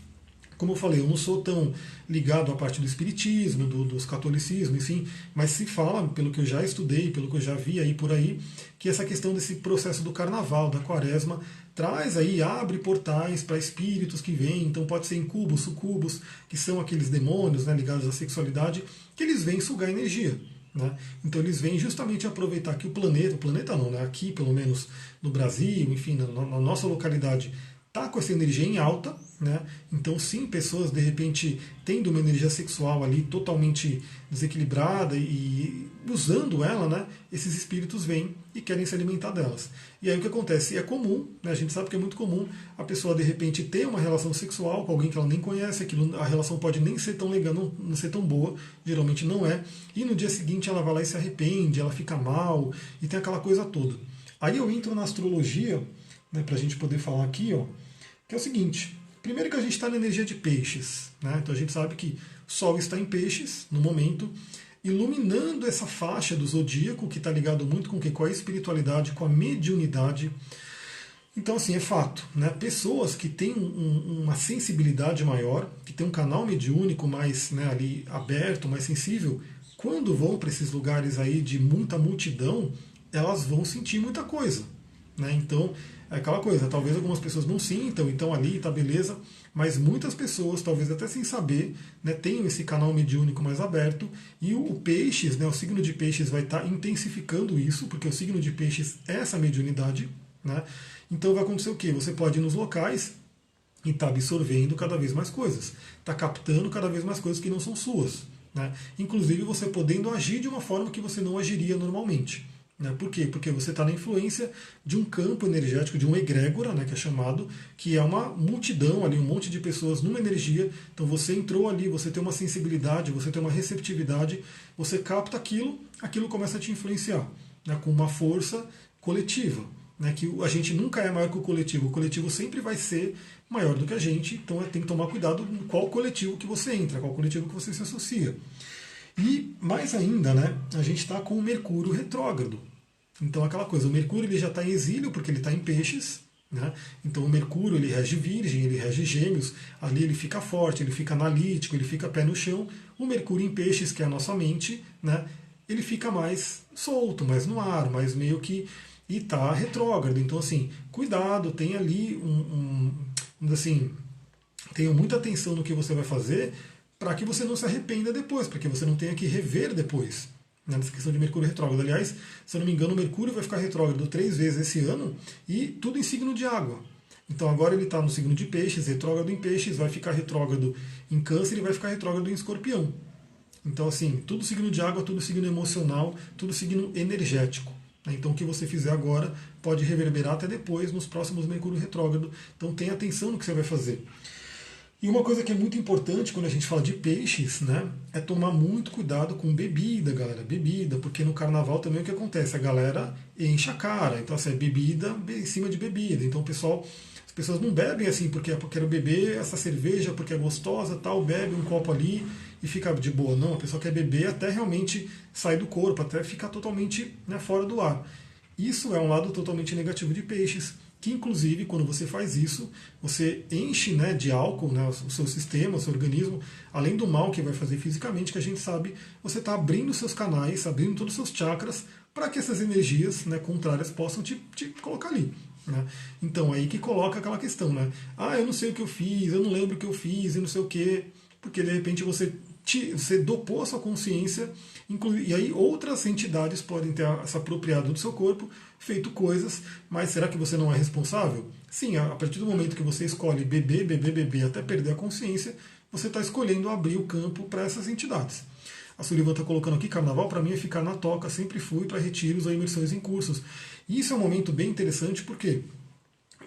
A: Como eu falei, eu não sou tão ligado à parte do espiritismo, dos catolicismo, enfim, mas se fala, pelo que eu já estudei, pelo que eu já vi aí por aí, que essa questão desse processo do carnaval, da quaresma, traz aí, abre portais para espíritos que vêm, então pode ser incubos, sucubos, que são aqueles demônios, né, ligados à sexualidade, que eles vêm sugar energia. Né? Então eles vêm justamente aproveitar que o planeta não, né? Aqui pelo menos no Brasil, enfim, na nossa localidade, está com essa energia em alta, né? Então sim, pessoas de repente tendo uma energia sexual ali totalmente desequilibrada e usando ela, né? Esses espíritos vêm e querem se alimentar delas. E aí o que acontece? É comum, né? A gente sabe que é muito comum a pessoa de repente ter uma relação sexual com alguém que ela nem conhece, aquilo, a relação pode nem ser tão legal, não ser tão boa, geralmente não é, e no dia seguinte ela vai lá e se arrepende, ela fica mal, e tem aquela coisa toda. Aí eu entro na astrologia, né, para a gente poder falar aqui, ó, que é o seguinte, primeiro que a gente está na energia de peixes, né? Então a gente sabe que o Sol está em peixes no momento, iluminando essa faixa do zodíaco, que está ligado muito com a espiritualidade, com a mediunidade. Então, assim, é fato, né? Pessoas que têm uma sensibilidade maior, que têm um canal mediúnico mais, né, ali aberto, mais sensível, quando vão para esses lugares aí de muita multidão, elas vão sentir muita coisa. Né? Então, é aquela coisa, talvez algumas pessoas não sintam, então ali tá beleza, mas muitas pessoas, talvez até sem saber, né, tenham esse canal mediúnico mais aberto, e o peixes, né, o signo de peixes vai estar intensificando isso, porque o signo de peixes é essa mediunidade, né? Então vai acontecer o quê? Você pode ir nos locais e tá absorvendo cada vez mais coisas, tá captando cada vez mais coisas que não são suas, né? Inclusive você podendo agir de uma forma que você não agiria normalmente. Né? Por quê? Porque você está na influência de um campo energético, de uma egrégora, né, que é chamado, que é uma multidão ali, um monte de pessoas numa energia. Então você entrou ali, você tem uma sensibilidade, você tem uma receptividade, você capta aquilo, aquilo começa a te influenciar, né, com uma força coletiva. Né, que a gente nunca é maior que o coletivo sempre vai ser maior do que a gente, então tem que tomar cuidado com qual coletivo que você entra, qual coletivo que você se associa. E mais ainda, né, a gente está com o Mercúrio retrógrado. Então aquela coisa, o Mercúrio ele já está em exílio porque ele está em peixes, né? Então o Mercúrio ele rege Virgem, ele rege Gêmeos, ali ele fica forte, ele fica analítico, ele fica pé no chão. O Mercúrio em peixes, que é a nossa mente, né, ele fica mais solto, mais no ar, mais meio que e está retrógrado. Então assim, cuidado, tem ali assim, tenha muita atenção no que você vai fazer, para que você não se arrependa depois, para que você não tenha que rever depois. Né, nessa questão de Mercúrio retrógrado. Aliás, se eu não me engano, o Mercúrio vai ficar retrógrado 3 vezes esse ano e tudo em signo de água. Então agora ele está no signo de peixes, retrógrado em peixes, vai ficar retrógrado em câncer e vai ficar retrógrado em escorpião. Então assim, tudo signo de água, tudo signo emocional, tudo signo energético. Então o que você fizer agora pode reverberar até depois, nos próximos Mercúrio retrógrado. Então tenha atenção no que você vai fazer. E uma coisa que é muito importante quando a gente fala de peixes, né, é tomar muito cuidado com bebida, galera. Bebida, porque no carnaval também o que acontece? A galera enche a cara. Então, assim, é bebida em cima de bebida. Então, as pessoas não bebem assim porque eu quero beber essa cerveja porque é gostosa, tal, bebe um copo ali e fica de boa. Não, a pessoa quer beber até realmente sair do corpo, até ficar totalmente, né, fora do ar. Isso é um lado totalmente negativo de peixes, que inclusive quando você faz isso, você enche, né, de álcool, né, o seu sistema, o seu organismo, além do mal que vai fazer fisicamente, que a gente sabe, você está abrindo seus canais, abrindo todos os seus chakras, para que essas energias, né, contrárias possam te colocar ali. Né? Então aí que coloca aquela questão, né? Ah, eu não sei o que eu fiz, eu não lembro o que eu fiz, e não sei o quê, porque de repente você dopou a sua consciência, e aí outras entidades podem ter se apropriado do seu corpo, feito coisas, mas será que você não é responsável? Sim, a partir do momento que você escolhe beber até perder a consciência, você está escolhendo abrir o campo para essas entidades. A Sullivan está colocando aqui, carnaval para mim é ficar na toca, sempre fui para retiros ou imersões em cursos. E isso é um momento bem interessante porque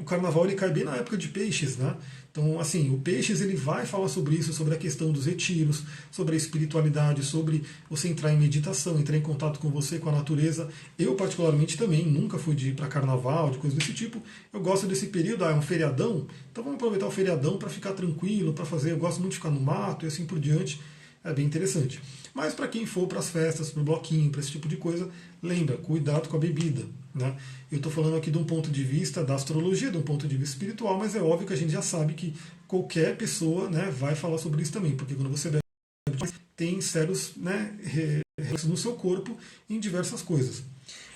A: o carnaval ele cai bem na época de peixes, né? Então, assim, o peixes ele vai falar sobre isso, sobre a questão dos retiros, sobre a espiritualidade, sobre você entrar em meditação, entrar em contato com você, com a natureza. Eu, particularmente, também nunca fui de ir para carnaval, de coisas desse tipo. Eu gosto desse período, é um feriadão, então vamos aproveitar o feriadão para ficar tranquilo, para fazer. Eu gosto muito de ficar no mato e assim por diante. É bem interessante. Mas para quem for para as festas, para o bloquinho, para esse tipo de coisa, lembra, cuidado com a bebida. Né? Eu estou falando aqui de um ponto de vista da astrologia, de um ponto de vista espiritual, mas é óbvio que a gente já sabe que qualquer pessoa, né, vai falar sobre isso também, porque quando você bebe, tem sérios, né, reflexos no seu corpo em diversas coisas.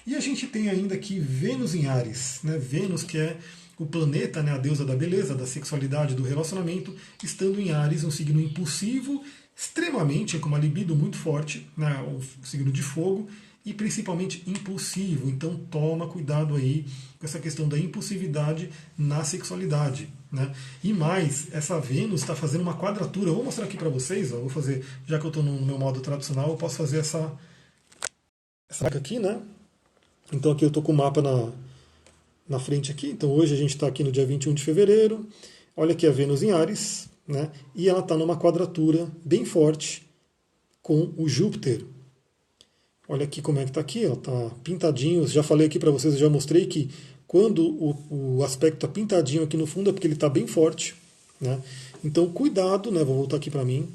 A: E a gente tem ainda aqui Vênus em Áries, né? Vênus que é o planeta, né, a deusa da beleza, da sexualidade, do relacionamento, estando em Áries, um signo impulsivo, extremamente, com uma libido muito forte, né, um signo de fogo, e principalmente impulsivo. Então toma cuidado aí com essa questão da impulsividade na sexualidade. Né? E mais, essa Vênus está fazendo uma quadratura. Eu vou mostrar aqui para vocês, ó, vou fazer, já que eu estou no meu modo tradicional, eu posso fazer essa marca aqui, né? Então aqui eu estou com o mapa na frente aqui. Então hoje a gente está aqui no dia 21 de fevereiro. Olha aqui a Vênus em Áries, né? E ela está numa quadratura bem forte com o Júpiter. Olha aqui como é que está aqui, ó, tá pintadinho. Já falei aqui para vocês, eu já mostrei que quando o aspecto está pintadinho aqui no fundo é porque ele está bem forte. Né? Então cuidado, né? Vou voltar aqui para mim.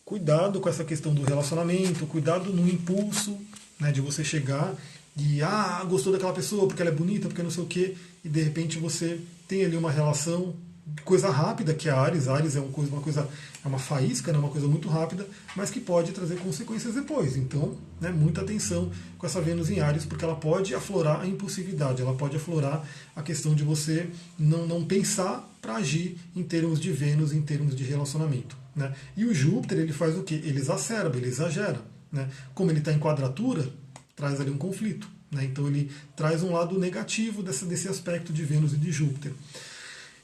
A: Cuidado com essa questão do relacionamento, cuidado no impulso, né, de você chegar e gostou daquela pessoa porque ela é bonita, porque não sei o quê, e de repente você tem ali uma relação, coisa rápida, que é a Áries. Áries é uma coisa, é uma faísca, né, uma coisa muito rápida, mas que pode trazer consequências depois. Então, né, muita atenção com essa Vênus em Áries, porque ela pode aflorar a impulsividade, ela pode aflorar a questão de você não pensar para agir em termos de Vênus, em termos de relacionamento. Né? E o Júpiter, ele faz o quê? Ele exacerba, ele exagera. Né? Como ele está em quadratura, traz ali um conflito. Né? Então ele traz um lado negativo desse aspecto de Vênus e de Júpiter.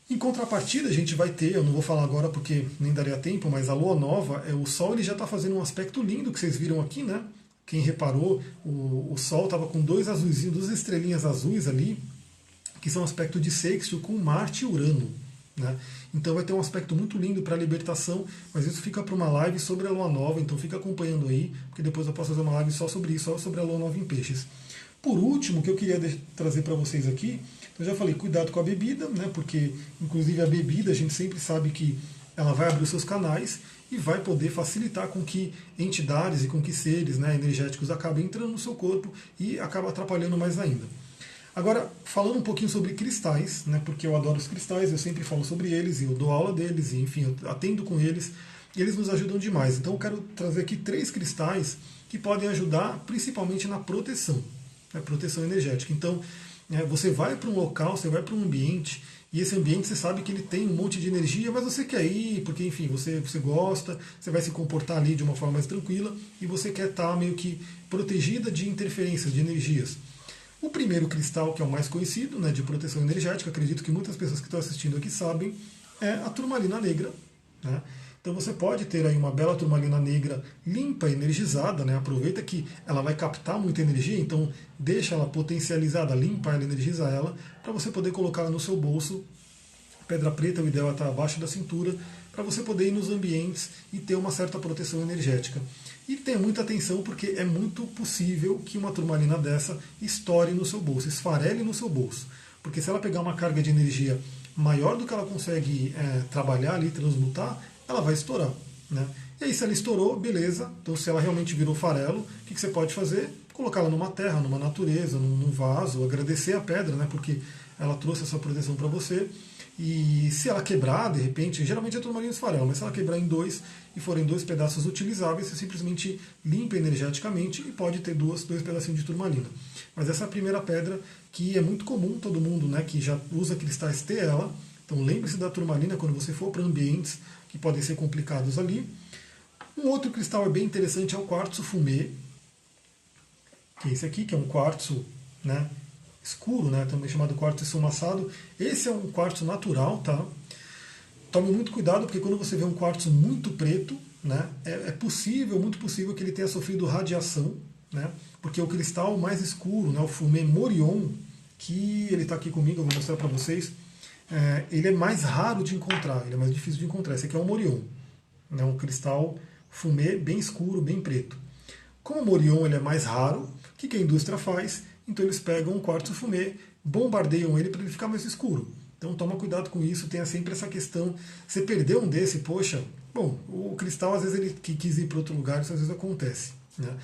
A: Em contrapartida, a gente vai ter, eu não vou falar agora porque nem daria tempo, mas a Lua Nova, o Sol ele já está fazendo um aspecto lindo que vocês viram aqui, né? Quem reparou, o Sol estava com dois azuizinhos, duas estrelinhas azuis ali, que são um aspecto de sextil com Marte e Urano. Né? Então vai ter um aspecto muito lindo para a libertação, mas isso fica para uma live sobre a Lua Nova, então fica acompanhando aí, porque depois eu posso fazer uma live só sobre isso, só sobre a Lua Nova em Peixes. Por último, o que eu queria trazer para vocês aqui, eu já falei, cuidado com a bebida, né? Porque inclusive a bebida a gente sempre sabe que ela vai abrir os seus canais e vai poder facilitar com que entidades e com que seres, né, energéticos acabem entrando no seu corpo e acaba atrapalhando mais ainda. Agora, falando um pouquinho sobre cristais, né, porque eu adoro os cristais, eu sempre falo sobre eles e eu dou aula deles, e enfim, eu atendo com eles, e eles nos ajudam demais. Então eu quero trazer aqui 3 cristais que podem ajudar principalmente na proteção, né, proteção energética. Então, você vai para um local, você vai para um ambiente, e esse ambiente você sabe que ele tem um monte de energia, mas você quer ir, porque enfim, você gosta, você vai se comportar ali de uma forma mais tranquila, e você quer estar meio que protegida de interferências, de energias. O primeiro cristal, que é o mais conhecido, né, de proteção energética, acredito que muitas pessoas que estão assistindo aqui sabem, é a turmalina negra. Né? Então você pode ter aí uma bela turmalina negra limpa, energizada, né? Aproveita que ela vai captar muita energia, então deixa ela potencializada, limpa ela, energiza ela, para você poder colocá-la no seu bolso. Pedra preta, o ideal é estar abaixo da cintura, para você poder ir nos ambientes e ter uma certa proteção energética. E tenha muita atenção, porque é muito possível que uma turmalina dessa estoure no seu bolso, esfarele no seu bolso. Porque se ela pegar uma carga de energia maior do que ela consegue trabalhar ali, transmutar, ela vai estourar. Né? E aí, se ela estourou, beleza. Então, se ela realmente virou farelo, o que você pode fazer? Colocá-la numa terra, numa natureza, num vaso, agradecer a pedra, né? Porque ela trouxe essa proteção para você. E se ela quebrar, de repente, geralmente é turmalina esfarelo, mas se ela quebrar em 2 e forem 2 pedaços utilizáveis, você simplesmente limpa energeticamente e pode ter 2 pedacinhos de turmalina. Mas essa é a primeira pedra que é muito comum, todo mundo, né, que já usa cristais ter ela. Então lembre-se da turmalina quando você for para ambientes que podem ser complicados ali. Um outro cristal bem interessante é o quartzo fumê, que é esse aqui, que é um quartzo, né, escuro, né, também chamado quartzo esfumaçado. Esse é um quartzo natural, tá? Tome muito cuidado, porque quando você vê um quartzo muito preto, né, é possível, muito possível que ele tenha sofrido radiação, né, porque o cristal mais escuro, né, o fumê morion, que ele está aqui comigo, eu vou mostrar para vocês. Ele é mais raro de encontrar, ele é mais difícil de encontrar. Esse aqui é o Morion, né, um cristal fumê bem escuro, bem preto. Como o Morion ele é mais raro, o que a indústria faz? Então eles pegam um quartzo fumê, bombardeiam ele para ele ficar mais escuro. Então toma cuidado com isso, tenha sempre essa questão. Você perdeu um desse, poxa, bom, o cristal às vezes ele quis ir para outro lugar, isso às vezes acontece. Né?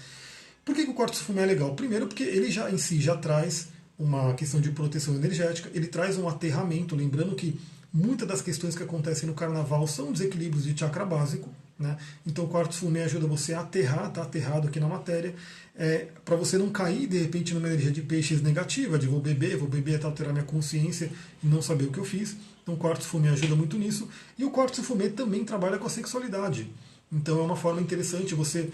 A: Por que o quartzo fumê é legal? Primeiro porque ele já em si já traz uma questão de proteção energética, ele traz um aterramento, lembrando que muitas das questões que acontecem no carnaval são desequilíbrios de chakra básico, né? Então o quartzo fumê ajuda você a aterrar, tá aterrado aqui na matéria, para você não cair de repente numa energia de peixes negativa, de vou beber até alterar minha consciência e não saber o que eu fiz. Então o quartzo fumê ajuda muito nisso, e o quartzo fumê também trabalha com a sexualidade. Então é uma forma interessante você.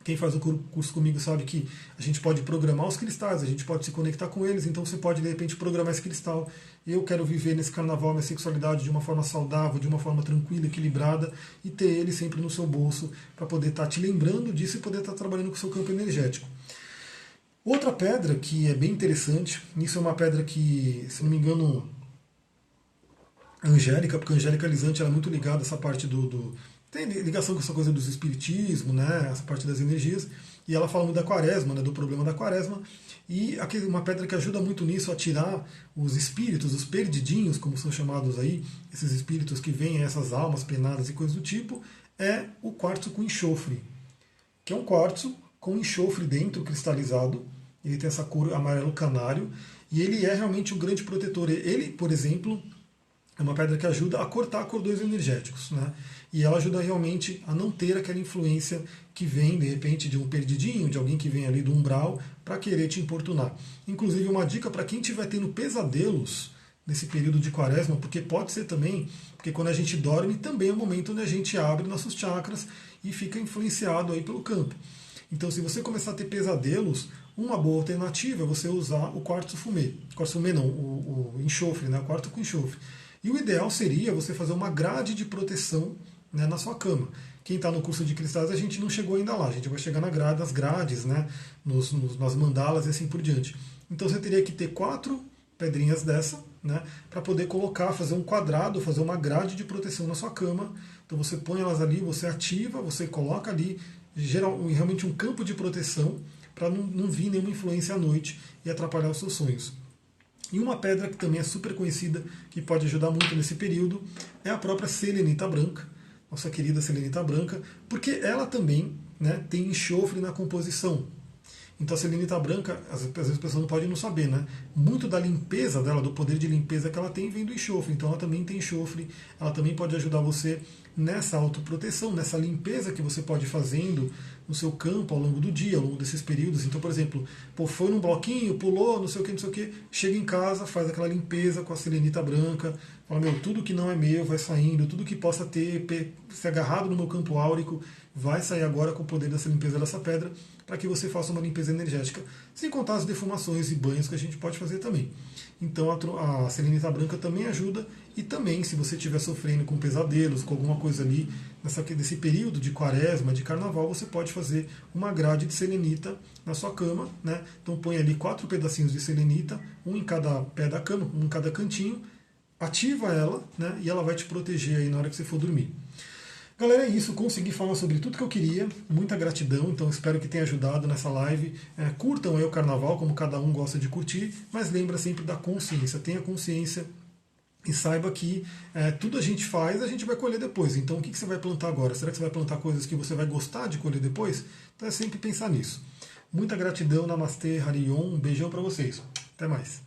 A: Quem faz o curso comigo sabe que a gente pode programar os cristais, a gente pode se conectar com eles, então você pode de repente programar esse cristal. Eu quero viver nesse carnaval minha sexualidade de uma forma saudável, de uma forma tranquila, equilibrada, e ter ele sempre no seu bolso para poder estar te lembrando disso e poder estar trabalhando com o seu campo energético. Outra pedra que é bem interessante, isso é uma pedra que, se não me engano, angélica, porque a angélica alisante ela é muito ligada a essa parte tem ligação com essa coisa dos espiritismo, né, essa parte das energias, e ela fala muito da quaresma, né, do problema da quaresma, e aqui uma pedra que ajuda muito nisso a tirar os espíritos, os perdidinhos, como são chamados aí, esses espíritos que vêm, essas almas penadas e coisas do tipo, é o quartzo com enxofre, que é um quartzo com enxofre dentro, cristalizado, ele tem essa cor amarelo canário, e ele é realmente um grande protetor. Ele, por exemplo, é uma pedra que ajuda a cortar cordões energéticos, né? E ela ajuda realmente a não ter aquela influência que vem, de repente, de um perdidinho, de alguém que vem ali do umbral para querer te importunar. Inclusive, uma dica para quem estiver tendo pesadelos nesse período de quaresma, porque pode ser também, porque quando a gente dorme também é um momento onde a gente abre nossos chakras e fica influenciado aí pelo campo. Então, se você começar a ter pesadelos, uma boa alternativa é você usar o quartzo fumê. Quartzo fumê não, o enxofre, né? O quartzo com enxofre. E o ideal seria você fazer uma grade de proteção, né, na sua cama. Quem está no curso de cristais, a gente não chegou ainda lá, a gente vai chegar nas grades, né, nas mandalas e assim por diante. Então você teria que ter 4 pedrinhas dessa, né, para poder colocar, fazer um quadrado, fazer uma grade de proteção na sua cama. Então você põe elas ali, você ativa, você coloca ali realmente um campo de proteção para não vir nenhuma influência à noite e atrapalhar os seus sonhos. E uma pedra que também é super conhecida, que pode ajudar muito nesse período, é a própria selenita branca, nossa querida selenita branca, porque ela também, né, tem enxofre na composição. Então a selenita branca, às vezes as pessoas não podem não saber, né? Muito da limpeza dela, do poder de limpeza que ela tem, vem do enxofre. Então ela também tem enxofre, ela também pode ajudar você nessa autoproteção, nessa limpeza que você pode ir fazendo no seu campo ao longo do dia, ao longo desses períodos. Então, por exemplo, foi num bloquinho, pulou, não sei o que, chega em casa, faz aquela limpeza com a selenita branca, fala, tudo que não é meu vai saindo, tudo que possa ter se agarrado no meu campo áurico vai sair agora com o poder dessa limpeza dessa pedra, para que você faça uma limpeza energética, sem contar as defumações e banhos que a gente pode fazer também. Então a selenita branca também ajuda, e também se você estiver sofrendo com pesadelos, com alguma coisa ali, nesse período de quaresma, de carnaval, você pode fazer uma grade de selenita na sua cama, né? Então põe ali 4 pedacinhos de selenita, um em cada pé da cama, um em cada cantinho, ativa ela, né? E ela vai te proteger aí na hora que você for dormir. Galera, é isso, consegui falar sobre tudo que eu queria, muita gratidão, então espero que tenha ajudado nessa live. Curtam aí o carnaval, como cada um gosta de curtir, mas lembra sempre da consciência, tenha consciência e saiba que tudo a gente faz, a gente vai colher depois. Então o que você vai plantar agora? Será que você vai plantar coisas que você vai gostar de colher depois? Então é sempre pensar nisso. Muita gratidão, Namastê, Harion, um beijão para vocês. Até mais.